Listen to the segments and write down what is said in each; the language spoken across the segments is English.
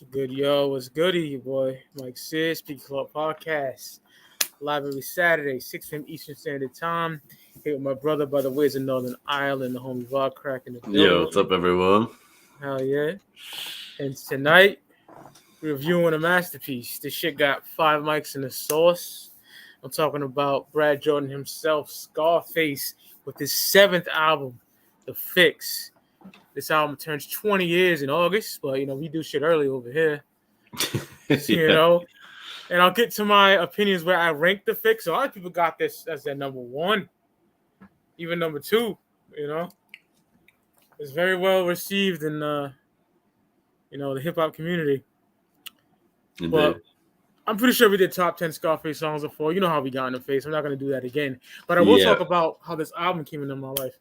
Good, yo, what's goody, your boy? Mike Sis, Ya Clout Podcast. Live every Saturday, 6 p.m. Eastern Standard Time. Here with my brother, by the ways of Northern Ireland, the homie Vlog Crack in the building. Yo, what's up, everyone? Hell yeah. And tonight, reviewing a masterpiece. This shit got 5 mics in the sauce. I'm talking about Brad Jordan himself, Scarface, with his 7th album, The Fix. This album turns 20 years in August, but, we do shit early over here, Yeah. And I'll get to my opinions where I rank The Fix. A lot of people got this as their number 1, even number 2, It's very well received in, the hip-hop community. Indeed. But I'm pretty sure we did top 10 Scarface songs before. You know how we got in the face. I'm not going to do that again. But I will talk about how this album came into my life.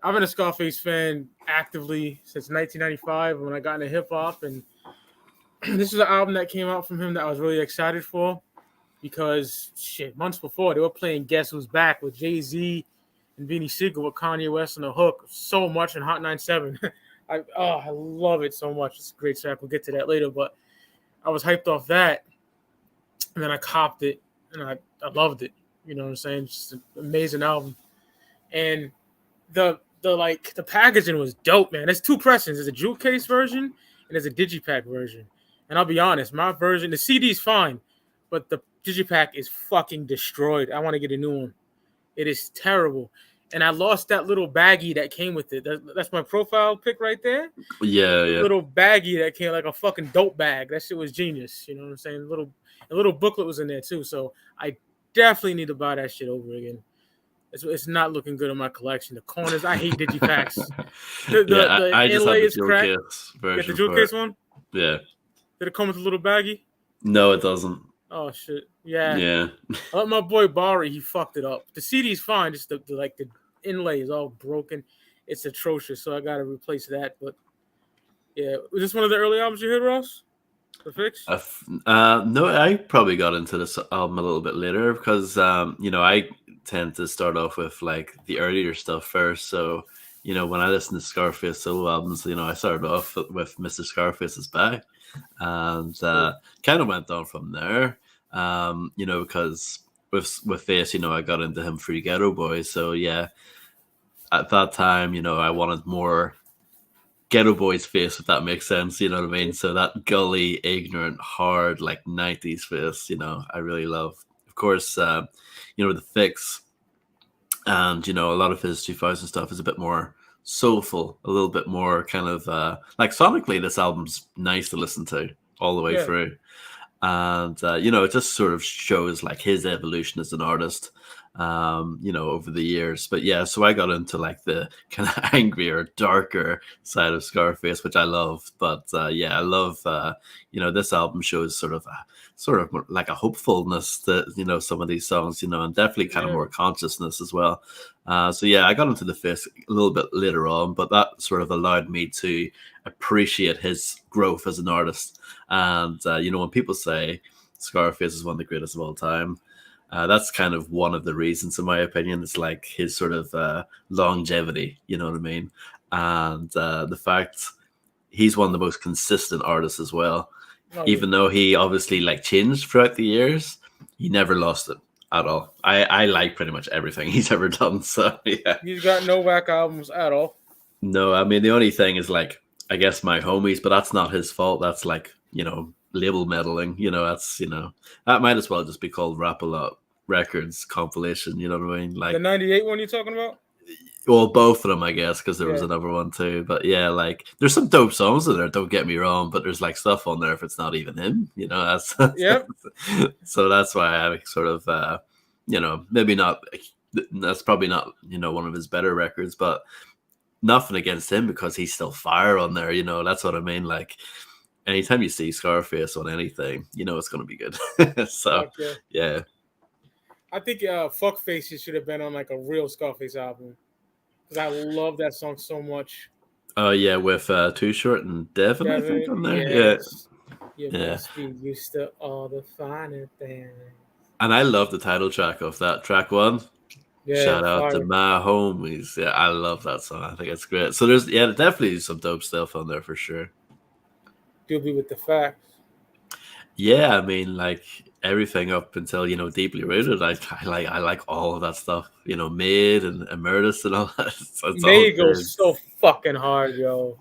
I've been a Scarface fan actively since 1995 when I got into hip-hop. And this is an album that came out from him that I was really excited for because, months before, they were playing Guess Who's Back with Jay-Z and Beanie Sigel with Kanye West on the hook so much in Hot 97. I love it so much. It's a great track. We'll get to that later. But I was hyped off that. And then I copped it, and I loved it. You know what I'm saying? Just an amazing album. And the packaging was dope, man. There's 2 pressings. There's a jewel case version and there's a digipack version. And I'll be honest, my version, the CD's fine, but the digipack is fucking destroyed. I want to get a new one. It is terrible. And I lost that little baggie that came with it. That's my profile pic right there. Yeah. Little baggie that came like a fucking dope bag. That shit was genius. You know what I'm saying? A little booklet was in there too. So I definitely need to buy that shit over again. It's not looking good in my collection. The corners, I hate digipacks. I just have the jewel case version. Get the jewel case one? Yeah. Did it come with a little baggie? No, it doesn't. Oh shit. Yeah. Yeah. I let my boy Bari, he fucked it up. The CD's fine, just the inlay is all broken. It's atrocious, so I gotta replace that. But yeah, was this one of the early albums you heard, Ross? The Fix? No, I probably got into this album a little bit later because I tend to start off with like the earlier stuff first. So when I listen to Scarface solo albums, I started off with Mr. Scarface is Back, and kind of went on from there. Because with Face, I got into him through Ghetto Boy. So yeah, at that time, I wanted more Ghetto Boy's face, if that makes sense, you know what I mean? So that gully, ignorant, hard, like 90s face, I really love. Of course, The Fix and, a lot of his 2000 stuff is a bit more soulful, a little bit more kind of, like sonically, this album's nice to listen to all the way through. And, it just sort of shows like his evolution as an artist, over the years. But yeah, so I got into like the kind of angrier, darker side of Scarface, which I love. But I love, this album shows sort of like a hopefulness to, some of these songs, and definitely kind of more consciousness as well. So yeah, I got into The Fist a little bit later on, but that sort of allowed me to appreciate his growth as an artist. And, when people say Scarface is one of the greatest of all time, that's kind of one of the reasons, in my opinion. It's like his sort of longevity, you know what I mean? And the fact he's one of the most consistent artists as well. Even though he obviously like changed throughout the years, he never lost it at all. I like pretty much everything he's ever done. So yeah. He's got no whack albums at all. No, I mean, the only thing is like, I guess My Homies, but that's not his fault. That's like, label meddling, that's, that might as well just be called Rap A Lot Records compilation, you know what I mean? Like the 98 one you're talking about? Well, both of them, I guess, because there was another one too. But yeah, like there's some dope songs in there, don't get me wrong, but there's like stuff on there if it's not even him, that's so that's why I sort of maybe not, that's probably not, one of his better records, but nothing against him because he's still fire on there, that's what I mean. Like anytime you see Scarface on anything, it's going to be good. So, yeah. I think Fuck Faces should have been on like a real Scarface album because I love that song so much. Oh, yeah, with Too Short and Devin, I think, on there. Yes. You must be used to all the finer things. And I love the title track of that, track 1. Yeah, shout out to my homies. Yeah, I love that song. I think it's great. So there's definitely some dope stuff on there for sure. Do be with the facts. Yeah, I mean, like everything up until Deeply Rooted. I like all of that stuff. Mid and Emeritus and all that. It's all May good. goes so fucking hard, yo.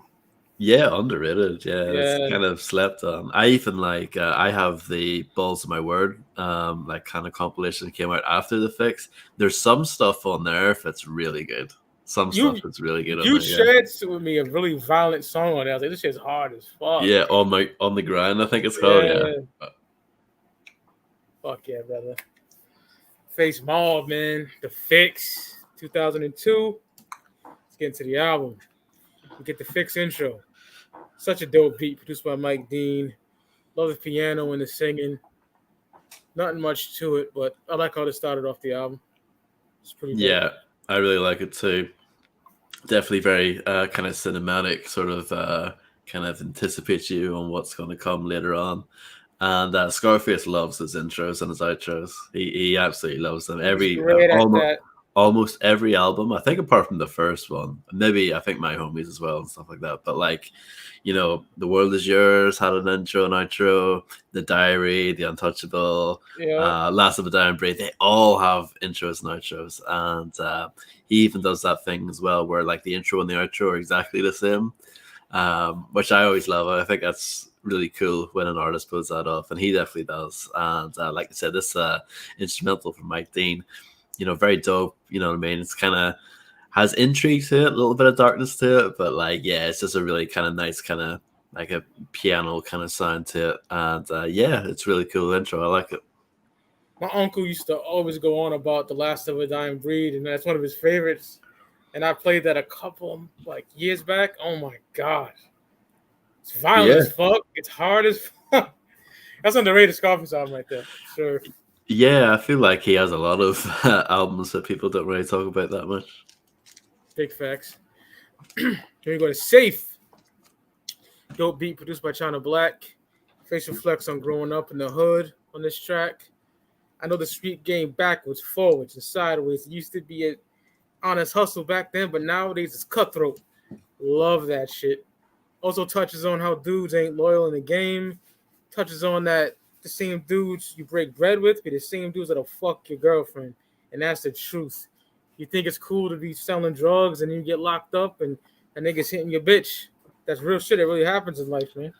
Yeah, underrated. Yeah, it's Yeah. kind of slept on. I even like I have the Balls of My Word like kind of compilation that came out after the fix. There's some stuff on there that's really good. Some stuff You that's really good on you there. Yeah. shared with me a really violent song on it. I was like, this shit's hard as fuck. Yeah, on the grind, I think it's called. Yeah. Yeah. Fuck yeah, brother. Face Mob, man. The Fix, 2002. Let's get into the album. We get the Fix intro. Such a dope beat produced by Mike Dean. Love the piano and the singing. Nothing much to it, but I like how they started off the album. It's pretty dope. Yeah, I really like it too. Definitely very kind of cinematic, sort of kind of anticipates you on what's going to come later on. And Scarface loves his intros and his outros. He absolutely loves them. He's great at that. Almost every album, I think, apart from the first one, maybe I think My Homies as well and stuff like that. But like, The World Is Yours had an intro and outro. The Diary, The Untouchable, Last of a Dying Breed, they all have intros and outros. And he even does that thing as well, where like the intro and the outro are exactly the same, which I always love. I think that's really cool when an artist pulls that off, and he definitely does. And like I said, this instrumental from Mike Dean, very dope. You know what I mean? It's kind of has intrigue to it, a little bit of darkness to it, but like, yeah, it's just a really kind of nice kind of like a piano kind of sound to it. And yeah, it's really cool intro. I like it. My uncle used to always go on about The Last of a Dying Breed, and that's one of his favorites. And I played that a couple like years back. Oh my god, it's violent as fuck. It's hard as fuck. That's underrated Scarface album right there. Sure. Yeah, I feel like he has a lot of albums that people don't really talk about that much. Big facts. Here we go to Safe. Dope beat produced by China Black. Face reflects on growing up in the hood on this track. I know the street game backwards, forwards, and sideways. It used to be an honest hustle back then, but nowadays it's cutthroat. Love that shit. Also touches on how dudes ain't loyal in the game. Touches on that the same dudes you break bread with be the same dudes that'll fuck your girlfriend. And that's the truth. You think it's cool to be selling drugs and then you get locked up and a nigga's hitting your bitch. That's real shit. It really happens in life, man.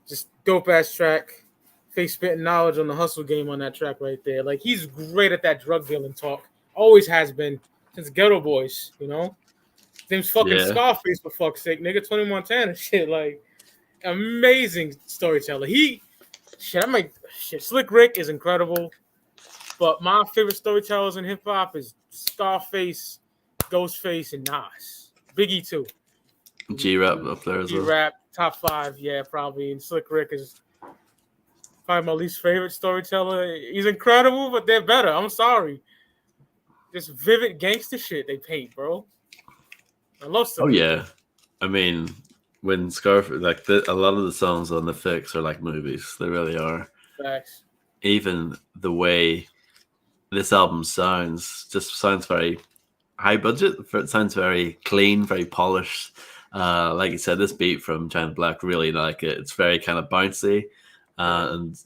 Just dope ass track. Face spitting knowledge on the hustle game on that track right there. Like, he's great at that drug dealing talk. Always has been since Ghetto Boys, Name's fucking Scarface, for fuck's sake, nigga. 20 Montana shit. Like, amazing storyteller. Slick Rick is incredible. But my favorite storytellers in hip hop is Scarface, Ghostface, and Nas. Biggie too. G-Rap up there as well. G-Rap, top 5, yeah, probably. And Slick Rick is probably my least favorite storyteller. He's incredible, but they're better. I'm sorry. Just vivid gangster shit they paint, bro. I love stuff. Oh yeah, I mean, when Scarface, like a lot of the songs on the Fix are like movies. They really are. Facts. Even the way this album sounds very high budget. It sounds very clean, very polished. Like you said, this beat from China Black, really like it. It's very kind of bouncy, and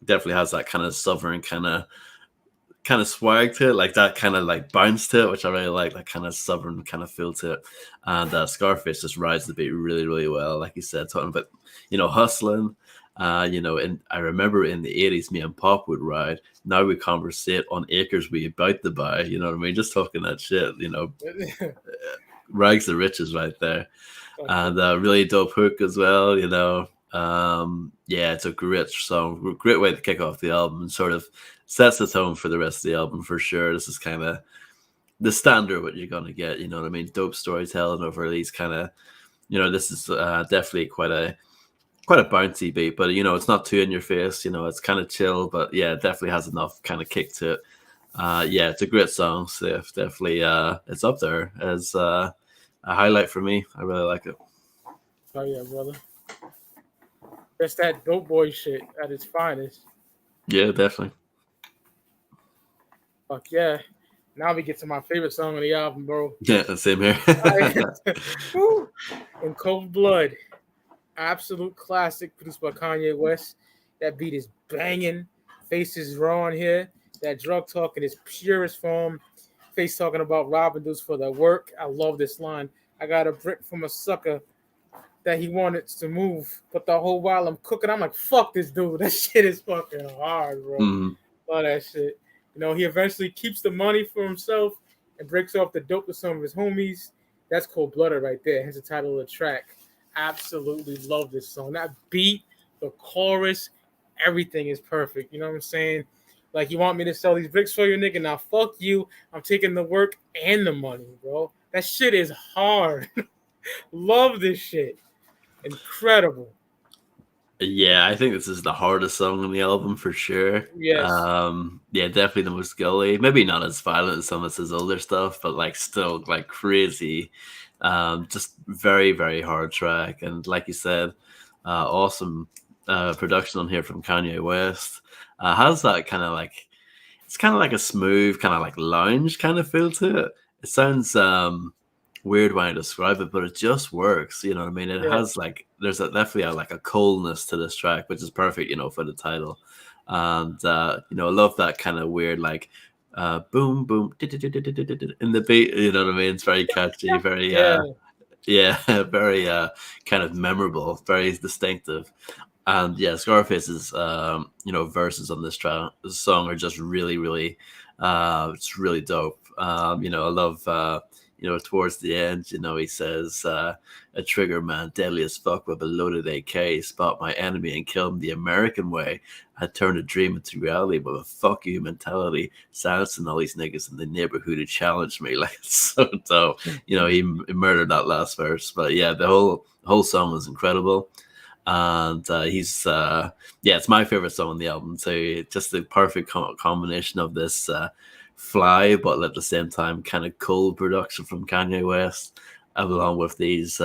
definitely has that kind of southern kind of swag to it, like that kind of like bounce to it, which I really like, that kind of southern kind of feel to it. And Scarface just rides the beat really, really well. Like you said, talking about hustling. And I remember in the 80s, me and Pop would ride. Now we conversate on acres we about to buy. You know what I mean? Just talking that shit. Rags to riches right there. And really dope hook as well. Yeah, it's a great song, great way to kick off the album, and sort of sets the tone for the rest of the album for sure. This is kind of the standard what you're gonna get. You know what I mean? Dope storytelling over these kind of, this is definitely quite a bouncy beat, but it's not too in your face. It's kind of chill, but yeah, it definitely has enough kind of kick to it. Yeah, it's a great song. So definitely, it's up there as a highlight for me. I really like it. Oh yeah, brother. That's that dope boy shit at its finest. Yeah, definitely. Fuck yeah. Now we get to my favorite song on the album, bro. Yeah, same here. In Cold Blood. Absolute classic produced by Kanye West. That beat is banging. Face is raw on here. That drug talk in its purest form. Face talking about robbing dudes for their work. I love this line. I got a brick from a sucker that he wanted to move, but the whole while I'm cooking, I'm like, fuck this dude. That shit is fucking hard, bro. Love that shit. You know, he eventually keeps the money for himself and breaks off the dope with some of his homies. That's cold-blooded right there. Hence the title of the track. Absolutely love this song. That beat, the chorus, everything is perfect. You know what I'm saying? Like, you want me to sell these bricks for you, nigga? Now, fuck you. I'm taking the work and the money, bro. That shit is hard. Love this shit. Incredible. Yeah, I think this is the hardest song on the album for sure. Yes. Yeah, definitely the most gully. Maybe not as violent as some of his older stuff, but like still like crazy. Just very, very hard track. And like you said, awesome production on here from Kanye West. Has that kind of like, it's kind of like a smooth, kind of like lounge kind of feel to it. It sounds weird when I describe it, but it just works. You know what I mean? It has like, there's definitely like a coldness to this track, which is perfect, you know, for the title. And you know, I love that kind of weird like boom boom in the beat. You know what I mean? It's very catchy, very very kind of memorable, very distinctive. And yeah, Scarface's you know, verses on this song are just really, really it's really dope. You know, I love you know, towards the end, you know, he says, a trigger man, deadly as fuck with a loaded AK, spot my enemy and kill him the American way. I turned a dream into reality with a fuck you mentality, silencing all these niggas in the neighborhood who challenged me. Like, it's so dope. You know, he murdered that last verse. But yeah, the whole song is incredible. And he's yeah, it's my favorite song on the album too. Just the perfect combination of this fly but at the same time kind of cold production from Kanye West, along with these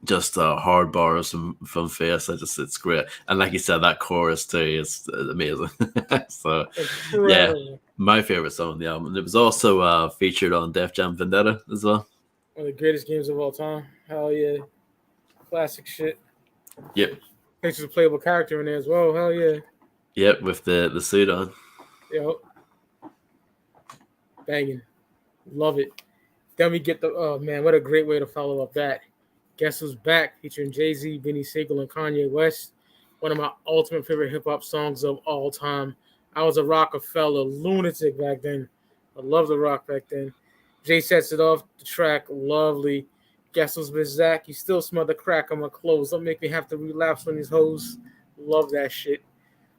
just hard bars from Face. It's great. And like you said, that chorus too is amazing. So yeah, my favorite song on the album. It was also featured on Def Jam Vendetta as well. One of the greatest games of all time. Hell yeah. Classic shit. Yep. There's a playable character in there as well. Hell yeah. Yep, with the suit on. Yep. Banging. Love it. Then we get the, oh man, what a great way to follow up that. Guess Who's Back, featuring Jay-Z, Benny Siegel, and Kanye West. One of my ultimate favorite hip-hop songs of all time. I was a Rockefeller lunatic back then. I loved the rock back then. Jay sets it off the track, lovely. Guess Who's Been Zach, you still smell the crack on my clothes. Don't make me have to relapse on these hoes. Love that shit.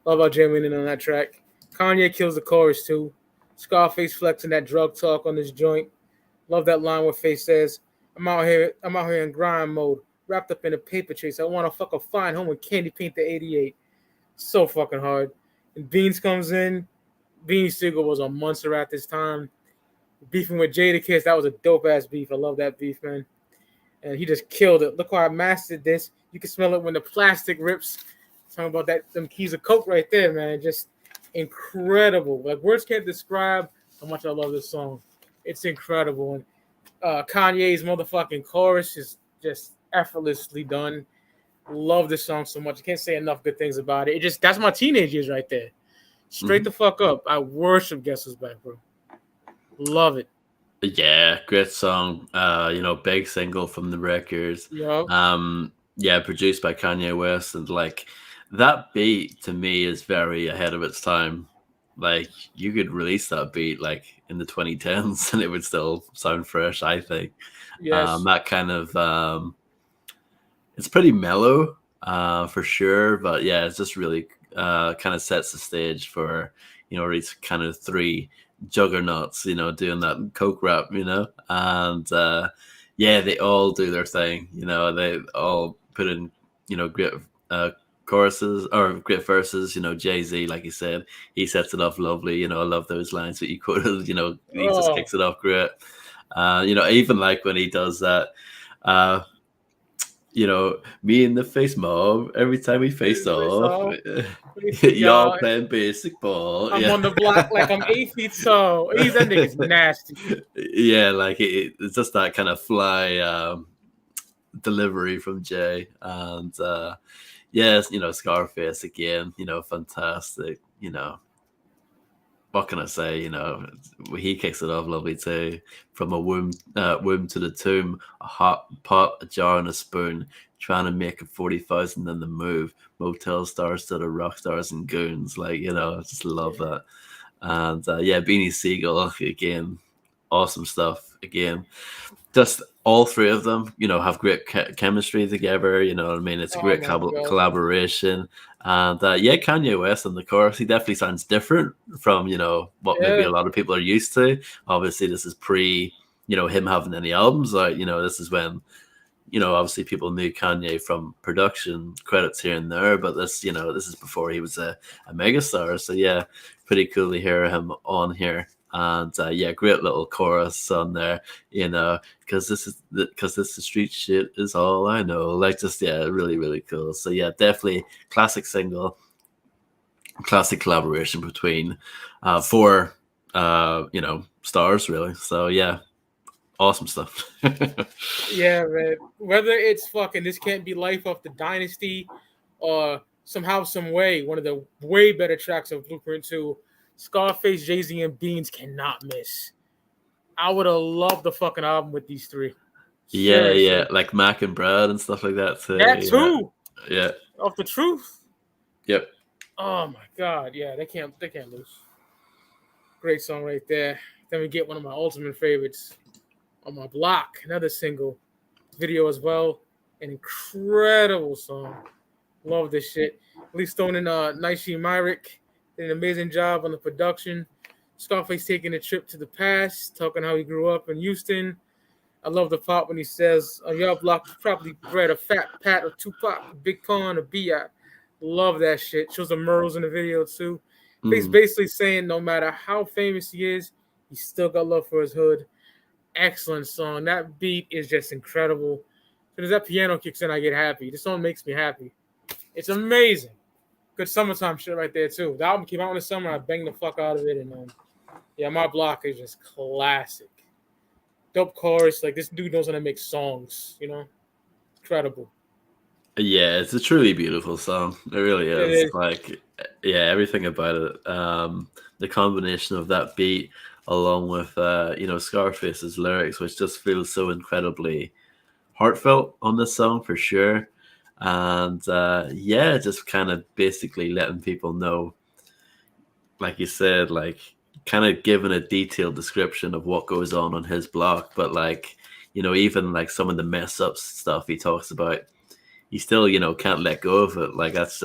Love how Jay went in on that track. Kanye kills the chorus too. Scarface flexing that drug talk on this joint. Love that line where Face says, I'm out here in grind mode, wrapped up in a paper chase. I want to fuck a fine home and candy paint the 88. So fucking hard. And Beans comes in. Beanie Siegel was a monster at this time. Beefing with Jadakiss, that was a dope-ass beef. I love that beef, man. And he just killed it. Look how I mastered this. You can smell it when the plastic rips. Talking about that, them keys of coke right there, man. Just incredible. Like, words can't describe how much I love this song. It's incredible. And Kanye's motherfucking chorus is just effortlessly done. Love this song so much. I can't say enough good things about it. That's my teenage years right there. Straight the fuck up. I worship Guess Who's Back, bro. Love it. Yeah, great song. You know, big single from the records. Yep. Yeah, produced by Kanye West, and like that beat to me is very ahead of its time. Like, you could release that beat like in the 2010s and it would still sound fresh, I think. Yes. That kind of it's pretty mellow for sure, but yeah, it's just really kind of sets the stage for, you know, these kind of three juggernauts, you know, doing that coke rap, you know. And yeah, they all do their thing, you know. They all put in, you know, great choruses or great verses. You know, Jay-Z, like you said, he sets it off lovely. You know, I love those lines that you quoted. You know, he just kicks it off great. You know, even like when he does that, you know, me in the face mob every time we face off. Y'all playing basic ball. I'm on the block like I'm 8 feet tall. That nigga's nasty. Yeah, like it's just that kind of fly delivery from Jay. And yes, Scarface again, fantastic. What can I say? He kicks it off lovely too. From a womb to the tomb, a hot pot, a jar, and a spoon. Trying to make a 40,000 in the move. Motel stars to the rock stars and goons. I just love that. And Beanie Siegel again, awesome stuff again. Just all three of them, have great chemistry together. You know what I mean? It's a great collaboration. And Kanye West on the chorus, he definitely sounds different from what maybe a lot of people are used to. Obviously, this is pre him having any albums out. This is when obviously people knew Kanye from production credits here and there, but this is before he was a megastar. So yeah, pretty cool to hear him on here. And great little chorus on there, because this is street shit is all I know. Really, really cool. So yeah, definitely classic single, classic collaboration between four stars really. So yeah, awesome stuff. Yeah, man. Whether it's fucking This Can't Be Life off the Dynasty, or somehow, some way, one of the way better tracks of Blueprint 2. Scarface, Jay-Z, and Beans cannot miss. I would have loved the fucking album with these three. Seriously. Yeah, like Mac and Brad and stuff like that too. That too. Yeah. Off the Truth. Yep. Oh my god, yeah, they can't lose. Great song right there. Then we get one of my ultimate favorites, On My Block, another single, video as well. An incredible song. Love this shit. Lee Stone and Naishi Myrick did an amazing job on the production. Scarface taking a trip to the past, talking how he grew up in Houston. I love the part when he says, on your block, you probably bred a Fat Pat or Tupac, a Big Pun or B.I. Love that shit. Shows the Merles in the video too. He's basically saying no matter how famous he is, he still got love for his hood. Excellent song. That beat is just incredible. As soon as that piano kicks in, I get happy. This song makes me happy. It's amazing. Good summertime shit right there too. The album came out in the summer. I banged the fuck out of it, and My Block is just classic. Dope chorus. Like, this dude knows how to make songs. Incredible. Yeah, it's a truly beautiful song. It really is. Everything about it. The combination of that beat, along with Scarface's lyrics, which just feels so incredibly heartfelt on this song for sure. And just kind of basically letting people know, like you said, like kind of giving a detailed description of what goes on his block, but even like some of the mess up stuff he talks about, he still can't let go of it. Like that's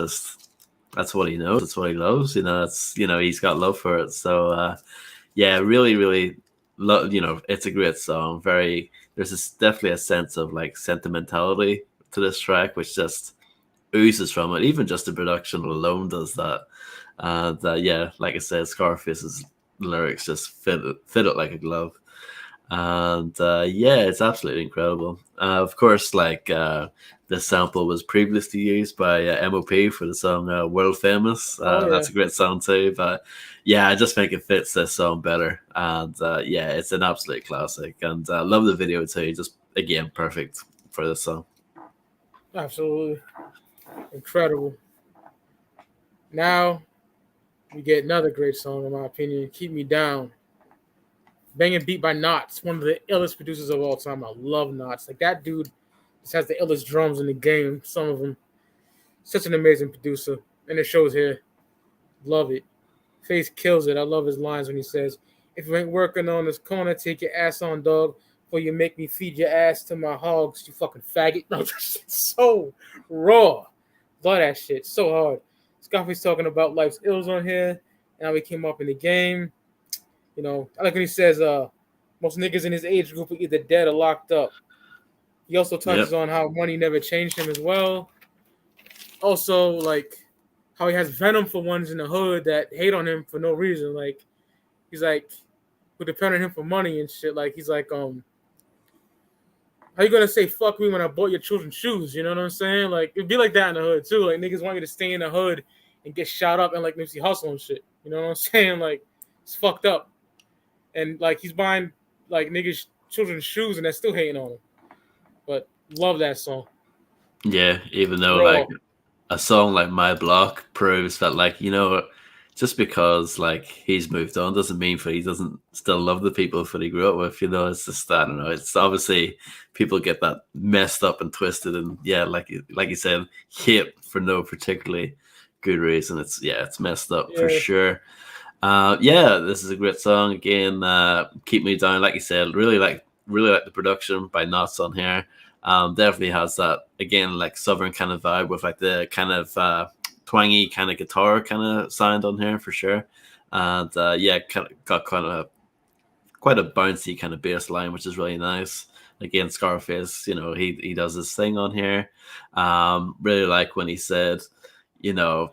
what he knows, that's what he loves, that's he's got love for it. So really, really love. It's a great song. There's definitely a sense of like sentimentality to this track, which just oozes from it. Even just the production alone does that. And like I said, Scarface's lyrics just fit it like a glove. And it's absolutely incredible. Of course, this sample was previously used by MOP for the song World Famous. That's a great song too. But I just think it fits this song better. And it's an absolute classic. And I love the video too. Just, again, perfect for this song. Absolutely. Incredible. Now, we get another great song, in my opinion, Keep Me Down. Banging beat by Knots, one of the illest producers of all time. I love Knots. Like, that dude just has the illest drums in the game, some of them. Such an amazing producer. And it shows here. Love it. Face kills it. I love his lines when he says, if you ain't working on this corner, take your ass on, dog, or you make me feed your ass to my hogs, you fucking faggot. No, that shit's so raw. Love that shit. So hard. Scarface talking about life's ills on here and how he came up in the game. I like when he says most niggas in his age group are either dead or locked up. He also touches on how money never changed him as well. Also, like, how he has venom for ones in the hood that hate on him for no reason. Like, he's like, who depend on him for money and shit. Like, he's like, how you gonna say fuck me when I bought your children's shoes? You know what I'm saying? Like, it'd be like that in the hood too. Like, niggas want you to stay in the hood and get shot up and like Nipsey Hussle and shit. You know what I'm saying? Like, it's fucked up. And like, he's buying like niggas children's shoes and they're still hating on him. But Love that song. Yeah, even though Raw. like a song like My Block proves that, like, just because like he's moved on doesn't mean that he doesn't still love the people that he grew up with. It's just, I don't know. It's obviously people get that messed up and twisted, and yeah, like you said, hate for no particularly good reason. It's messed up for Yeah. sure. Yeah, this is a great song again. Keep Me Down, like you said, really like the production by Knots on here. Definitely has that again like southern kind of vibe with like the kind of twangy kind of guitar kind of sound on here for sure. And yeah, got kind of quite a bouncy kind of bass line, which is really nice. Again, Scarface, he does his thing on here. Really like when he said, you know,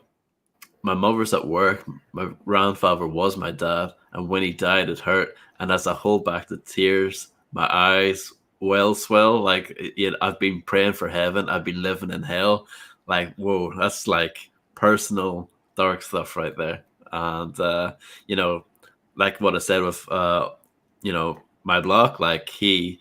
my mother's at work. My grandfather was my dad, and when he died, it hurt. And as I hold back the tears, my eyes well swell. Like I've been praying for heaven. I've been living in hell. Like, whoa, that's like personal dark stuff right there. And like what I said with my block, like he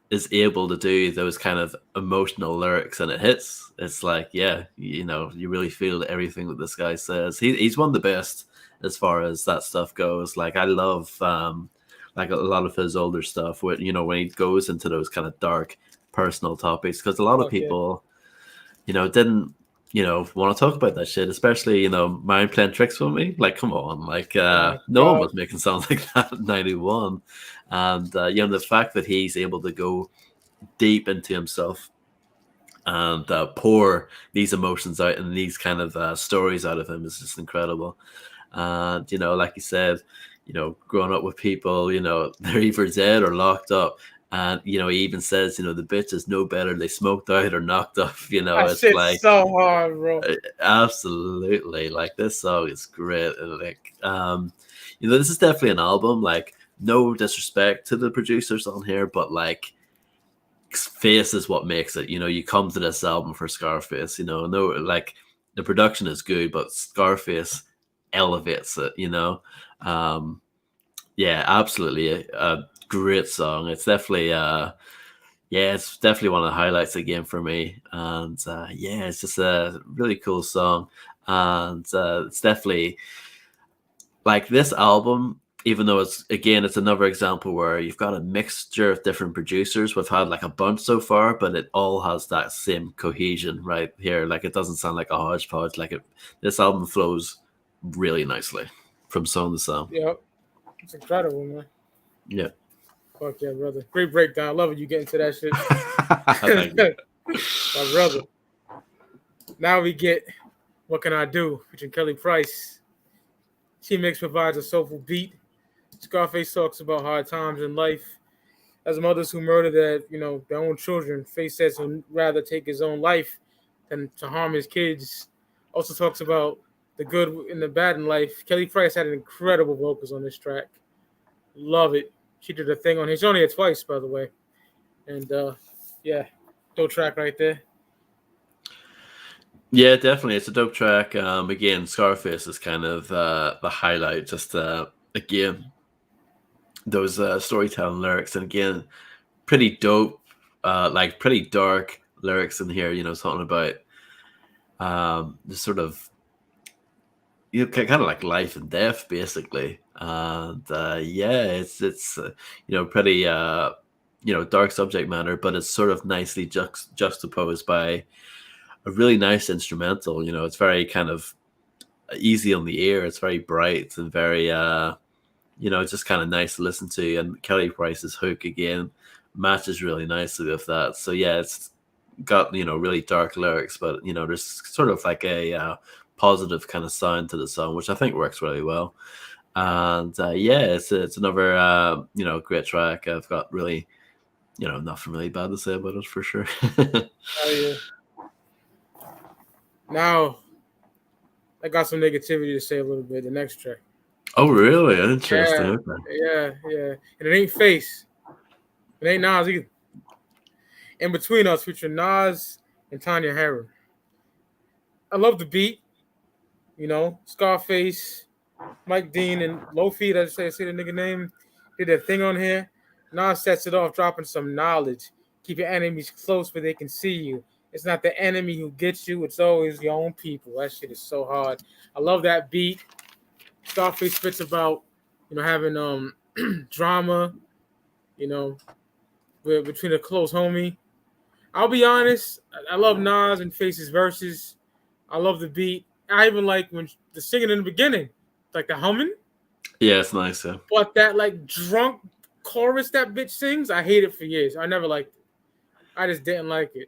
is able to do those kind of emotional lyrics and it hits. It's like, yeah, you really feel everything that this guy says. He's one of the best as far as that stuff goes. Like I love like a lot of his older stuff when when he goes into those kind of dark personal topics, because a lot of Fuck yeah. people didn't want to talk about that shit, especially mind playing tricks with me. Like, come on, like Oh my no one God. was making songs like that in 91. And the fact that he's able to go deep into himself and pour these emotions out and these kind of stories out of him is just incredible. And like you said, growing up with people, they're either dead or locked up. And he even says, the bitch is no better. They smoked out or knocked off. That It's shit's like so hard, bro. absolutely, like this song is great. And like this is definitely an album. Like, no disrespect to the producers on here, but like face is what makes it. You come to this album for Scarface. No, like the production is good, but Scarface elevates it. Um, yeah, absolutely a great song. It's definitely it's definitely one of the highlights again for me. And yeah, it's just a really cool song, and it's definitely like this album. Even though it's another example where you've got a mixture of different producers. We've had like a bunch so far, but it all has that same cohesion right here. Like it doesn't sound like a hodgepodge. This album flows really nicely from song to song. Yep. It's incredible, man. Yeah. Fuck yeah, brother. Great breakdown. Love it. You get into that shit. Thank you. My brother. Now we get What Can I Do, featuring Kelly Price. T-Mix provides a soulful beat. Scarface talks about hard times in life. As mothers who murder their own children, Face says he'll rather take his own life than to harm his kids. Also talks about the good and the bad in life. Kelly Price had incredible vocals on this track. Love it. She did a thing on his. She only had twice, by the way. And yeah, dope track right there. Yeah, definitely. It's a dope track. Again, Scarface is kind of the highlight. Just again, those storytelling lyrics, and again, pretty dope. Like pretty dark lyrics in here. Talking about the sort of kind of like life and death, basically. And yeah, it's pretty dark subject matter, but it's sort of nicely juxtaposed by a really nice instrumental. It's very kind of easy on the ear. It's very bright and very just kind of nice to listen to. And Kelly Price's hook again matches really nicely with that. So yeah, it's got really dark lyrics, but there's sort of like a positive kind of sound to the song, which I think works really well. And yeah, it's another great track. I've got really nothing really bad to say about it for sure. Oh yeah. Now, I got some negativity to say a little bit. The next track. Oh really? Interesting. Yeah. And it ain't Face. It ain't Nas either. In Between Us, featuring Nas and Tanya Harron. I love the beat. Scarface, Mike Dean, and Lofi, say the nigga name, did that thing on here. Nas sets it off, dropping some knowledge. Keep your enemies close where they can see you. It's not the enemy who gets you. It's always your own people. That shit is so hard. I love that beat. Scarface spits about, having drama, between a close homie. I'll be honest. I love Nas and Face's verses. I love the beat. I even like when the singing in the beginning, like the humming. Yeah, it's nice. Yeah. But that like drunk chorus that bitch sings, I hate it for years. I never liked it. I just didn't like it.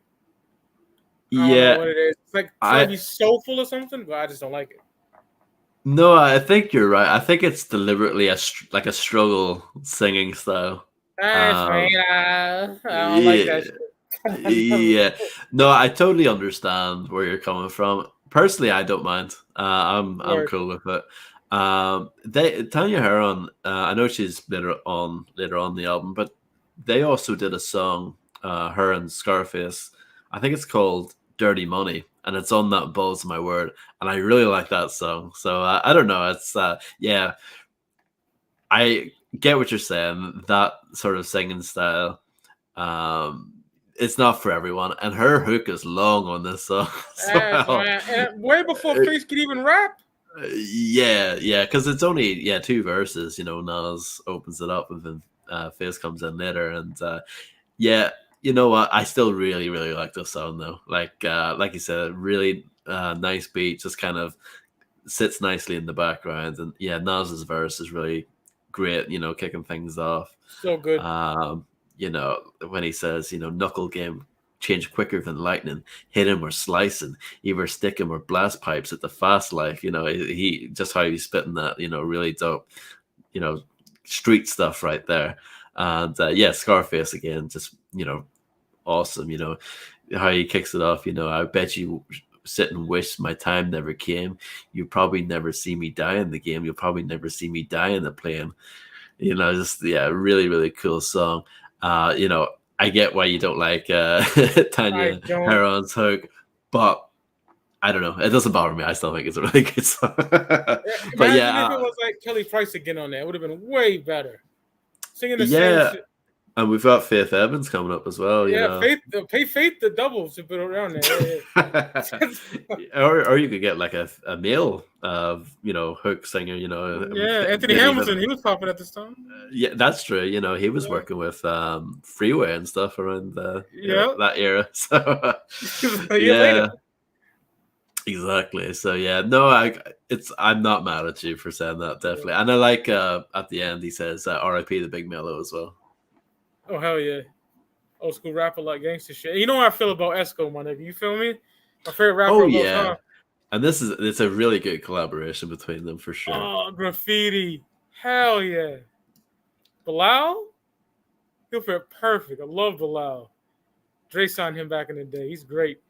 I don't know what it is. It's like trying to be soulful or something, but I just don't like it. No, I think you're right. I think it's deliberately a struggle singing style. I don't like that shit. Yeah, no, I totally understand where you're coming from. Personally, I don't mind. I'm cool with it. Tanya Heron, I know she's later on the album, but they also did a song, her and Scarface. I think it's called "Dirty Money," and it's on that "Balls My Word," and I really like that song. So I don't know. It's yeah, I get what you're saying. That sort of singing style. It's not for everyone, and her hook is long on this song. And way before Face could even rap. Yeah, because it's only 2 verses. Nas opens it up, and then Face comes in later, and you know what? I still really, really like this song though. Like you said, really nice beat, just kind of sits nicely in the background, and Nas's verse is really great. Kicking things off. So good. When he says, knuckle game change quicker than lightning, hit him or slicing, either stick him or blast pipes at the fast life. He just how he's spitting that, really dope, street stuff right there. And Scarface again, just, awesome. How he kicks it off, I bet you sit and wish my time never came. You probably never see me die in the game. You'll probably never see me die in the plane. Really, really cool song. I get why you don't like Tanya Heron's hook, but I don't know. It doesn't bother me. I still think it's a really good song. But if it was like Kelly Price again on there, it would have been way better. Singing the same shit. And we've got Faith Evans coming up as well. Pay Faith the double to put around there. or you could get like a male, hook singer. Anthony Hamilton. He was popping at this time. That's true. He was working with Freeway and stuff around that era. So exactly. So I'm not mad at you for saying that, definitely. And I like at the end he says R.I.P. the Big Mellow as well. Oh, hell yeah. Old school rapper like gangster shit. You know how I feel about Esco, my nigga. You feel me? My favorite rapper of all time. And it's a really good collaboration between them for sure. Oh, Graffiti. Hell yeah. Bilal? He'll fit perfect. I love Bilal. Dre signed him back in the day. He's great.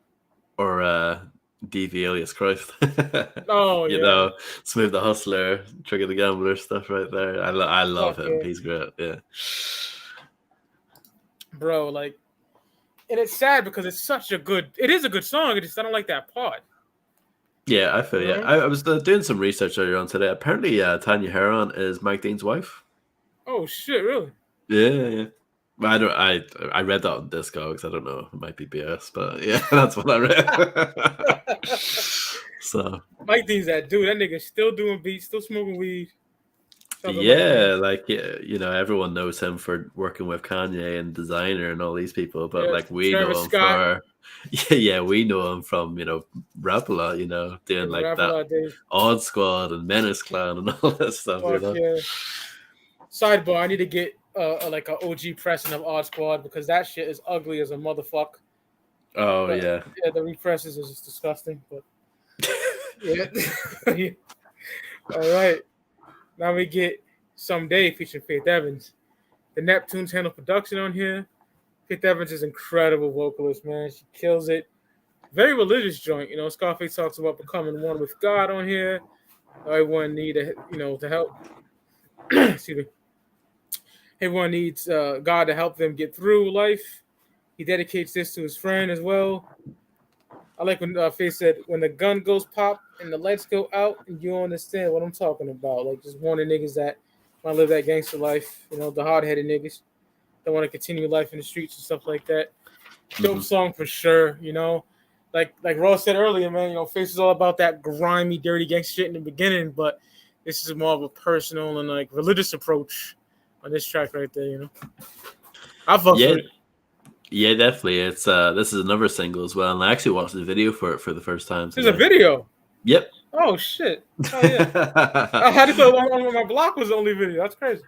Or DV alias Christ. Smooth the Hustler, Trigger the Gambler stuff right there. I love him. Yeah. He's great. Yeah. Bro, like, and it's sad because it is a good song. I don't like that part. Yeah, I feel I was doing some research earlier on today. Apparently, Tanya Heron is Mike Dean's wife. Oh shit! Really? Yeah. I read that on Discogs. I don't know. It might be BS, but yeah, that's what I read. So Mike Dean's that dude. That nigga still doing beats, still smoking weed. Everyone knows him for working with Kanye and Designer and all these people, but we know him for we know him from Rap-A-Lot, doing like that days. Odd Squad and Menace Clan and all that stuff. Sidebar: I need to get like an OG pressing of Odd Squad because that shit is ugly as a motherfucker. Oh yeah, the represses is just disgusting. But yeah, all right. Now we get Someday featuring Faith Evans. The Neptunes handle production on here. Faith Evans is incredible vocalist, man. She kills it. Very religious joint. Scarface talks about becoming one with God on here. Everyone need to help. Excuse me. Everyone needs God to help them get through life. He dedicates this to his friend as well. I like when Faith said, when the gun goes pop and the lights go out and you understand what I'm talking about. Like just warning niggas that want to live that gangster life, the hard-headed niggas that want to continue life in the streets and stuff like that. Dope song for sure. You know, like Ross said earlier, man. You know, Face is all about that grimy, dirty gangster shit in the beginning, but this is more of a personal and like religious approach on this track right there. You know, I fucks with it. Yeah, definitely. It's this is another single as well, and I actually watched the video for it for the first time today. There's a video. Yep. Oh shit! Oh yeah. I had to thought on my block was the only video. That's crazy.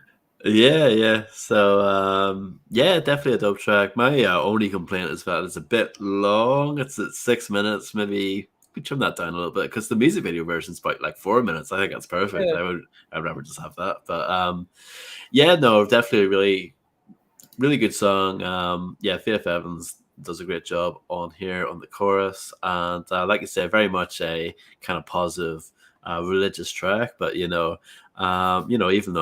Yeah. So yeah, definitely a dope track. My only complaint is that it's a bit long. It's at 6 minutes. Maybe we trim that down a little bit because the music video version is about like 4 minutes. I think that's perfect. Yeah. I'd rather just have that. But yeah, no, definitely really good song. Yeah, Faith Evans does a great job on here on the chorus, and like I said, very much a kind of positive religious track. But even though I'm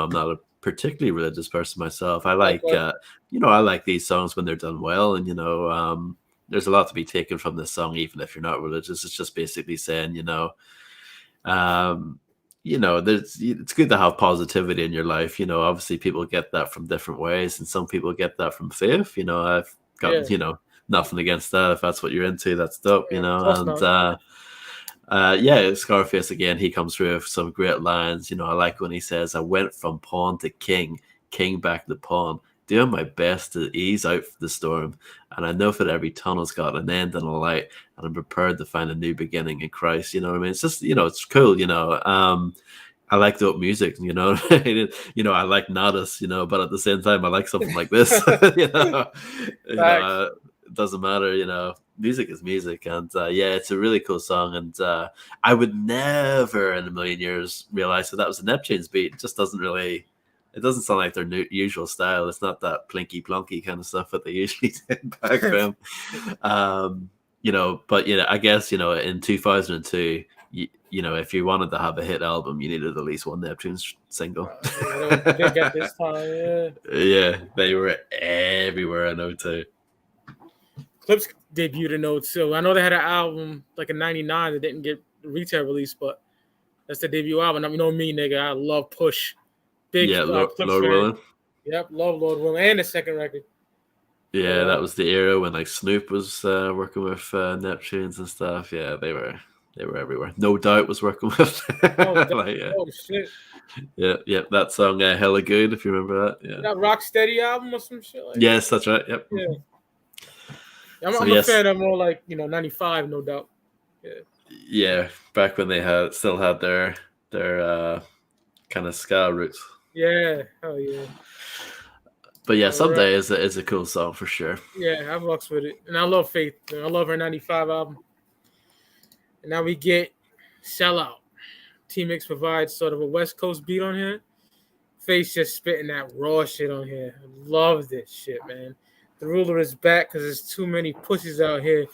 not a particularly religious person myself, I like I like these songs when they're done well, and there's a lot to be taken from this song, even if you're not religious. It's just basically saying, it's good to have positivity in your life. Obviously people get that from different ways, and some people get that from faith. I've got nothing against that. If that's what you're into, that's dope. Scarface again, he comes through with some great lines. I like when he says, "I went from pawn to king back to pawn, doing my best to ease out the storm. And I know that every tunnel's got an end and a light, and I'm prepared to find a new beginning in Christ." You know what I mean? It's just, it's cool, I like dope music, I like Nadas, but at the same time, I like something like this, it doesn't matter, music is music. And it's a really cool song. And I would never in a million years realize that was a Neptune's beat. It just doesn't sound like their usual style. It's not that plinky plonky kind of stuff that they usually did back then. But I guess, in 2002, if you wanted to have a hit album, you needed at least one Neptune's single. Big at this time, yeah, they were everywhere, I know too. Clips debuted in 02. I know they had an album like in 99 that didn't get retail release, but that's the debut album. You know me, nigga. I love Push. Big Lord Willin'. Yep, love Lord Willin'. And the second record. Yeah, that was the era when like Snoop was working with Neptunes and stuff. Yeah, they were everywhere. No Doubt was working with. Oh shit. Yeah, that song "Hella Good," if you remember that. Yeah. That Rocksteady album or some shit like yes, that's right. Yep. Yeah. I'm a fan of more like 95, No Doubt. Yeah. Yeah, back when they still had their kind of ska roots. Yeah, hell yeah. But yeah, Someday is a cool song for sure. Yeah, I fucks with it, and I love Faith. I love her 95 album. And now we get Sellout. T-Mix provides sort of a West Coast beat on here. Faith just spitting that raw shit on here. I love this shit, man. The ruler is back because there's too many pussies out here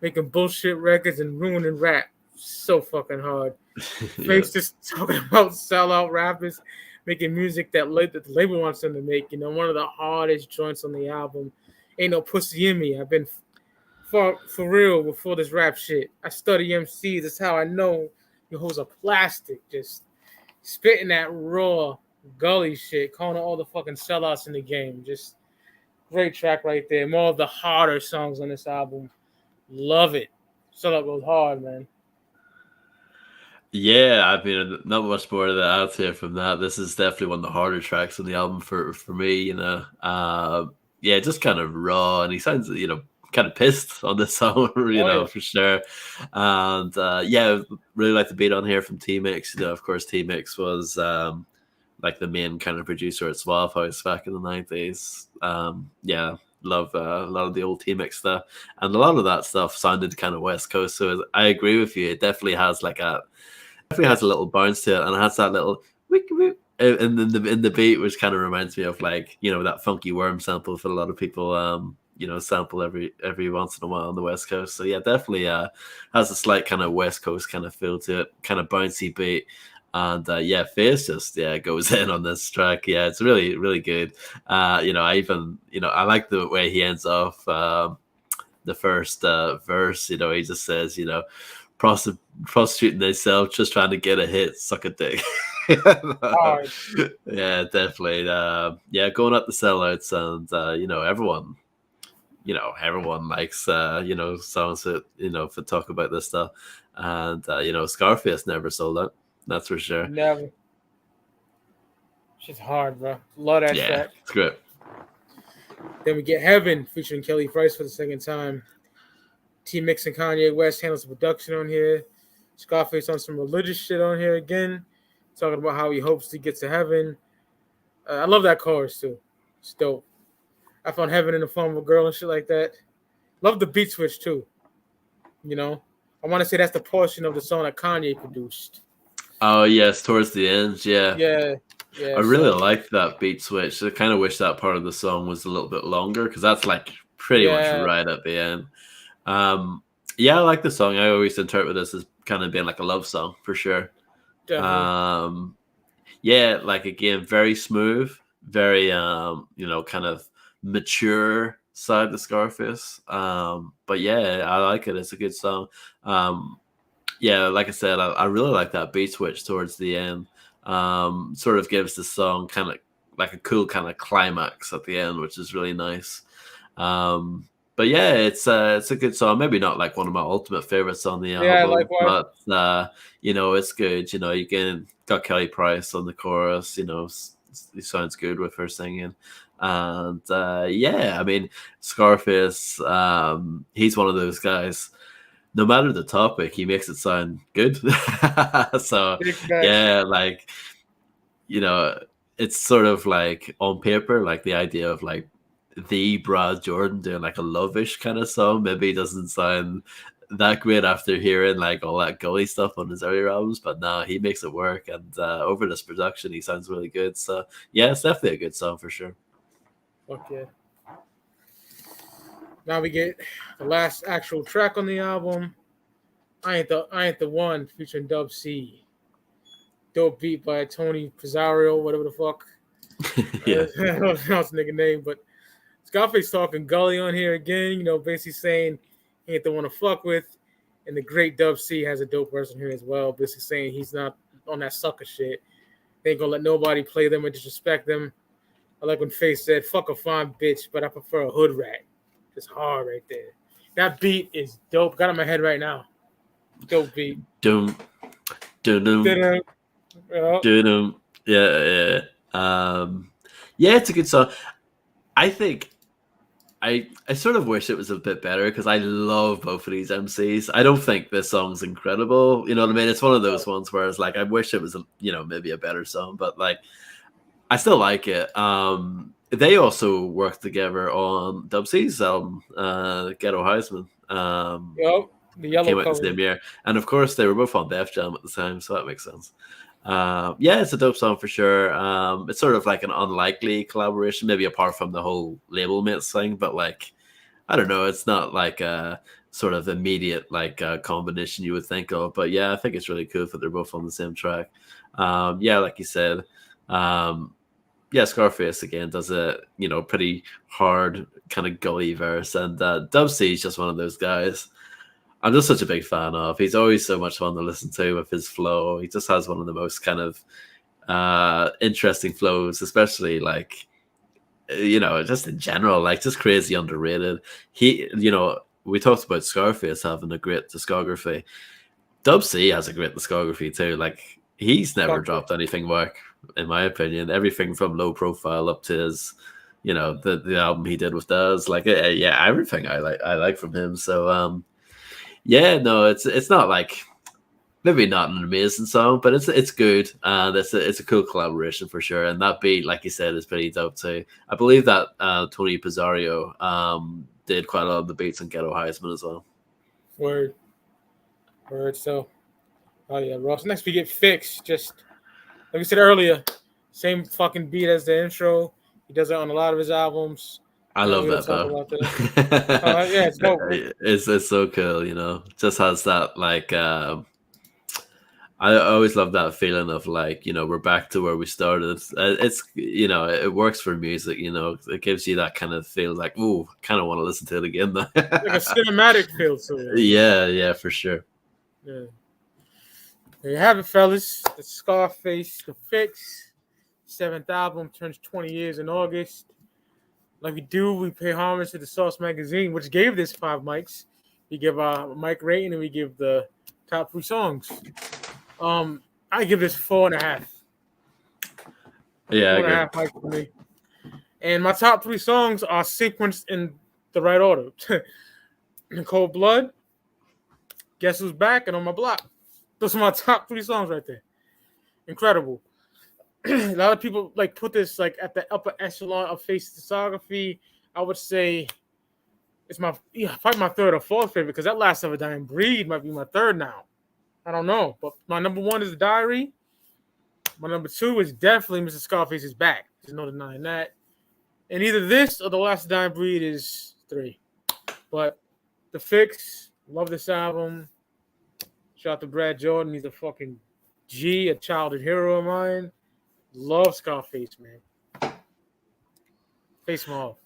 making bullshit records and ruining rap. So fucking hard. Faith just talking about sellout rappers making music that the label wants them to make. One of the hardest joints on the album. Ain't no pussy in me. I've been for real before this rap shit. I study MCs. That's how I know your hoes are plastic. Just spitting that raw gully shit, calling all the fucking sellouts in the game. Just great track right there. More of the harder songs on this album. Love it. Sellout goes hard, man. Yeah, I mean, not much more to add here from that. This is definitely one of the harder tracks on the album for me. Just kind of raw, and he sounds kind of pissed on this song, for sure. And really like the beat on here from T-Mix. Of course, T-Mix was like the main kind of producer at Suave House back in the 90s. Love a lot of the old T-Mix stuff, and a lot of that stuff sounded kind of West Coast. So I agree with you. It definitely has a little bounce to it, and it has that little in the beat, which kind of reminds me of that funky worm sample for a lot of people. Sample every once in a while on the West Coast. So yeah, definitely has a slight kind of West Coast kind of feel to it, kind of bouncy beat. And Face just goes in on this track. Yeah, it's really, really good. I like the way he ends off the first verse. He just says, prostituting themselves, just trying to get a hit, suck a dick. Yeah, definitely. Going up the sellouts, and everyone everyone likes songs that for talk about this stuff, and Scarface never sold out. That's for sure. Never. Shit's hard, bro. Love that track. It's great. Then we get Heaven featuring Kelly Price for the second time. T-Mix and Kanye West handles the production on here. Scarface on some religious shit on here again, talking about how he hopes to get to heaven. I love that chorus too. It's dope. I found heaven in the form of a girl and shit like that. Love the beat switch too. I want to say that's the portion of the song that Kanye produced. Oh yes, towards the end, yeah. Yeah. I really like that beat switch. I kind of wish that part of the song was a little bit longer because that's like pretty much right at the end. I like the song. I always interpret this as kind of being like a love song for sure. Definitely. Like again, very smooth, very kind of mature side to Scarface. But yeah, I like it. It's a good song. Like I said, I really like that beat switch towards the end. Sort of gives the song kind of like a cool kind of climax at the end, which is really nice. But yeah, it's a good song. Maybe not like one of my ultimate favorites on the album, but it's good. You got Kelly Price on the chorus. It sounds good with her singing, and I mean Scarface. He's one of those guys. No matter the topic, he makes it sound good. So it's sort of like on paper, like the idea of like the Brad Jordan doing like a love-ish kind of song maybe doesn't sound that great after hearing like all that gully stuff on his earlier albums, but no, he makes it work, and over this production he sounds really good. So yeah, it's definitely a good song for sure. Fuck yeah. Now we get the last actual track on the album, I Ain't the One, featuring Dub C. Dope beat by Tony Pizarro, whatever the fuck. Yeah. I don't know his nigga name, but Scarface talking gully on here again, basically saying he ain't the one to fuck with. And the great Dub C has a dope verse on here as well, basically saying he's not on that sucker shit. They ain't gonna let nobody play them or disrespect them. I like when Face said, fuck a fine bitch, but I prefer a hood rat. It's hard right there. That beat is dope. Got in my head right now. Dope beat. Doom. Yeah. It's a good song. I think I sort of wish it was a bit better because I love both of these MCs. I don't think this song's incredible. You know what I mean? It's one of those ones where it's like I wish it was maybe a better song, but like I still like it. They also worked together on Dub C's album, Ghetto Heisman. The yellow came out the same year, and of course they were both on Def Jam at the time, so that makes sense. It's a dope song for sure. It's sort of like an unlikely collaboration, maybe apart from the whole label mates thing, but like I don't know, it's not like a sort of immediate like combination you would think of, but yeah, I think it's really cool that they're both on the same track. Like you said, Scarface again does a pretty hard kind of gully verse, and Dub C is just one of those guys I'm just such a big fan of. He's always so much fun to listen to with his flow. He just has one of the most kind of interesting flows, especially like just in general, like just crazy underrated. We talked about Scarface having a great discography. Dub C has a great discography too. Like he's never dropped anything whack, in my opinion. Everything from Low Profile up to his, the album he did with Daz. Like everything I like from him. So it's not like maybe not an amazing song, but it's good, and it's a cool collaboration for sure. And that beat, like you said, is pretty dope too. I believe that Tony Pizarro did quite a lot of the beats on Ghetto Heisman as well. Word. So, oh yeah, Ross. Next we get Fix. Just like we said earlier, same fucking beat as the intro. He does it on a lot of his albums. I love that though. It's dope. It's so cool, Just has that like I always love that feeling of like, we're back to where we started. It's it works for music, it gives you that kind of feel like, ooh, kind of want to listen to it again though. Like a cinematic feel to it. Yeah, for sure. Yeah. There you have it, fellas. The Scarface, The Fix, 7th album, turns 20 years in August. like we do, we pay homage to the Sauce magazine, which gave this 5 mics. We give a mic rating and we give the top 3 songs. I give this 4.5. Yeah, I 4.5 agree. mics for me. And my top 3 songs are sequenced in the right order. Cold Blood, Guess Who's Back, and On My Block. Those are my top 3 songs right there. Incredible. A lot of people like put this like at the upper echelon of Face discography. I would say it's probably my third or fourth favorite because that Last of a Dying Breed might be my third now. I don't know, but my number 1 is The Diary. My number 2 is definitely Mr. Scarface is Back. There's no denying that. And either this or The Last of a Dying Breed is 3. But The Fix, love this album. Shout out to Brad Jordan. He's a fucking G, a childhood hero of mine. Love Scarface, man. Face him off.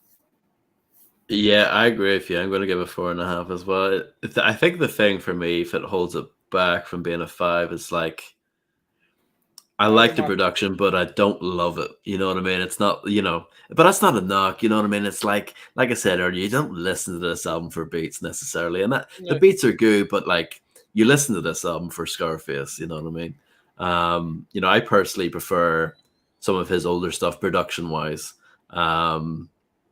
Yeah, I agree with you. I'm going to give it 4.5 as well. I think the thing for me, if it holds it back from being a 5, is like I like the production, but I don't love it. You know what I mean? It's not, but that's not a knock. You know what I mean? It's like I said earlier, you don't listen to this album for beats necessarily, and the beats are good, but like you listen to this album for Scarface. You know what I mean? I personally prefer some of his older stuff production wise.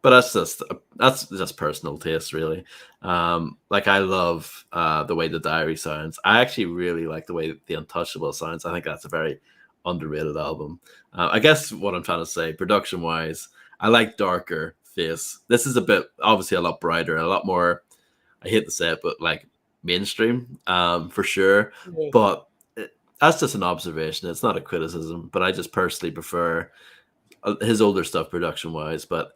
But that's just personal taste, really. Like I love the way The Diary sounds. I actually really like the way The Untouchable sounds. I think that's a very underrated album. I guess what I'm trying to say, production wise, I like darker Face. This is obviously a lot brighter, a lot more. I hate to say it, but like mainstream, for sure. Yeah. But that's just an observation. It's not a criticism. But I just personally prefer his older stuff production wise. But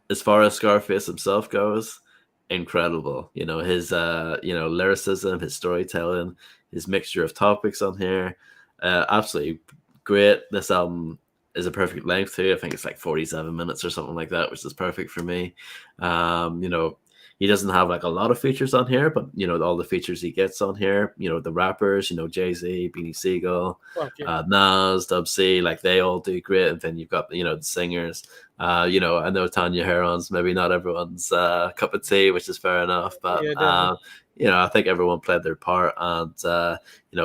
as far as Scarface himself goes, incredible. His lyricism, his storytelling, his mixture of topics on here, absolutely great. This album is a perfect length too. I think it's like 47 minutes or something like that, which is perfect for me. He doesn't have like a lot of features on here, but all the features he gets on here, the rappers, Jay-Z, Beanie Sigel, Nas, Dub C, like they all do great. And then you've got the singers. I know Tanya Heron's maybe not everyone's cup of tea, which is fair enough, but I think everyone played their part, and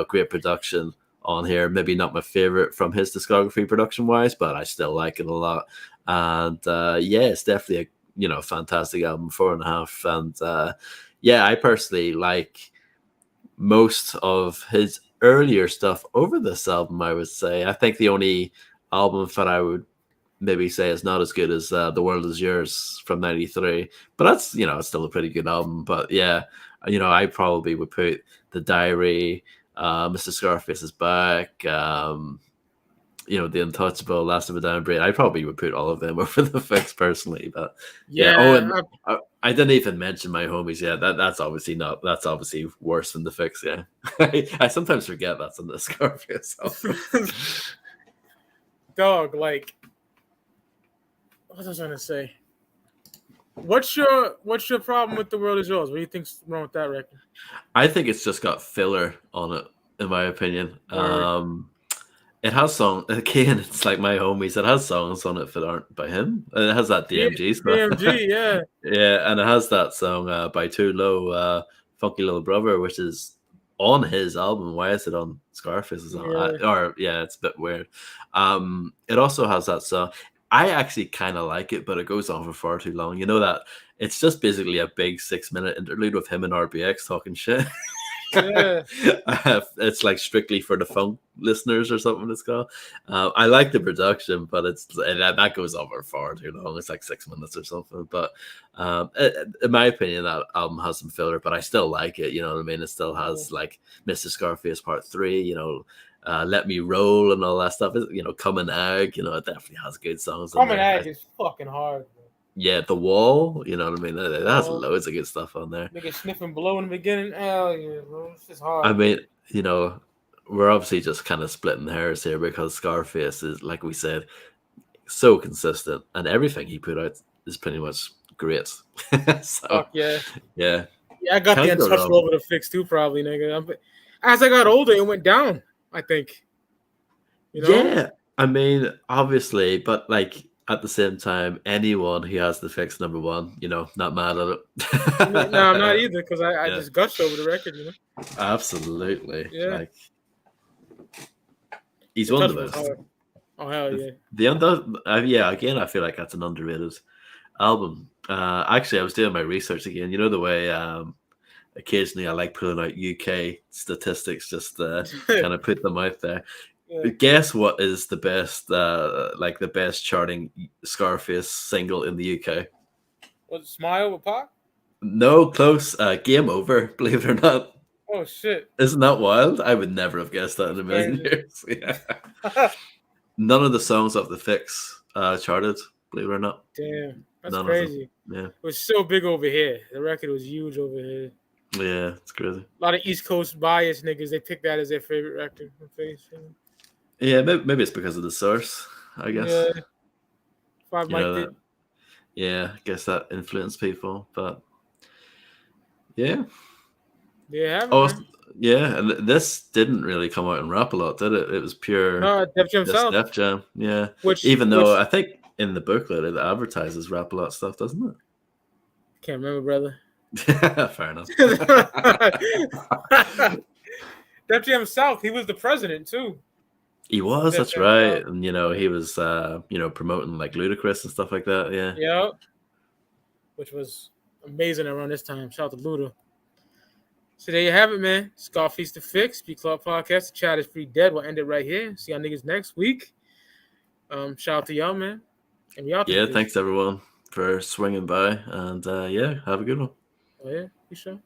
great production on here. Maybe not my favorite from his discography production wise, but I still like it a lot. And it's definitely a fantastic album, 4.5. And I personally like most of his earlier stuff over this album. I would say I think the only album that I would maybe say is not as good as The World Is Yours from '93, but that's it's still a pretty good album. But I probably would put The Diary, Mr. Scarface is Back, The Untouchable, Last of a Dying Breed. I probably would put all of them over The Fix personally, but I didn't even mention My Homies yet. That's obviously worse than The Fix. Yeah, I sometimes forget that's on the Scarface. Dog, like, what was I trying to say? What's your problem with The World Is Yours? What do you think's wrong with that record? I think it's just got filler on it, in my opinion. It has songs, again, it's like My Homies. It has songs on it that aren't by him. And it has that DMG stuff. DMG, yeah. Yeah, and it has that song by Too Low, Funky Little Brother, which is on his album. Why is it on Scarface's album? It's a bit weird. It also has that song. I actually kind of like it, but it goes on for far too long. That it's just basically a big 6-minute interlude with him and RBX talking shit. Yeah. It's like strictly for the funk listeners or something it's called. I like the production, but that goes on for far too long. It's like 6 minutes or something. But in my opinion, that album has some filler, but I still like it. You know what I mean? It still has like Mr. Scarface Part 3, Let Me Roll and all that stuff. Come and Ag, it definitely has good songs. Come and Ag is fucking hard, bro. Yeah, The Wall, you know what I mean? That has loads of good stuff on there. Nigga sniffing blow in the beginning. Hell yeah, bro. It's just hard. I mean, we're obviously just kind of splitting hairs here because Scarface is, like we said, so consistent, and everything he put out is pretty much great. Fuck yeah. Yeah. Yeah, I got the Untouchable over The Fix too, probably, nigga. As I got older, it went down, I think. Yeah, I mean, obviously, but like at the same time, anyone who has the fix number one, not mad at No, I'm not it. either because I Yeah, just gushed over the record. absolutely. Yeah, Like he's the one of touch the was best. hard. Oh hell yeah. Yeah, again, I feel like that's an underrated album. Actually, I was doing my research again. You know the way occasionally I like pulling out UK statistics just to kind of put them out there. Yeah. Guess what is the best, the best charting Scarface single in the UK? Was it Smile with Pac? No, close. Game Over. Believe it or not. Oh shit. Isn't that wild? I would never have guessed that in a million Crazy. years. Yeah. None of the songs off the fix charted. Believe it or not. Damn, that's None crazy. of them. Yeah. It was so big over here. The record was huge over here. Yeah, it's crazy. A lot of East Coast bias niggas, they pick that as their favorite record from Face. Yeah, maybe it's because of the source, I guess. Yeah. Five Mike did. Yeah, I guess that influenced people, but yeah. Yeah, yeah, and this didn't really come out in rap a lot, did it? It was pure Def Jam just South. Def Jam, yeah. Even though I think in the booklet it advertises rap a lot stuff, doesn't it? Can't remember, brother. Fair enough. Def Jam South, he was the president too. He was, that's right. And he was promoting like Ludacris and stuff like that, yeah. Yeah. Which was amazing around this time. Shout out to Luda. So there you have it, man. Scarface the Fix, Ya Clout Podcast. The chat is pretty dead. We'll end it right here. See y'all niggas next week. Shout out to y'all, man. And we out there. Yeah, thanks everyone for swinging by. And yeah, have a good one. Oh, yeah, for sure.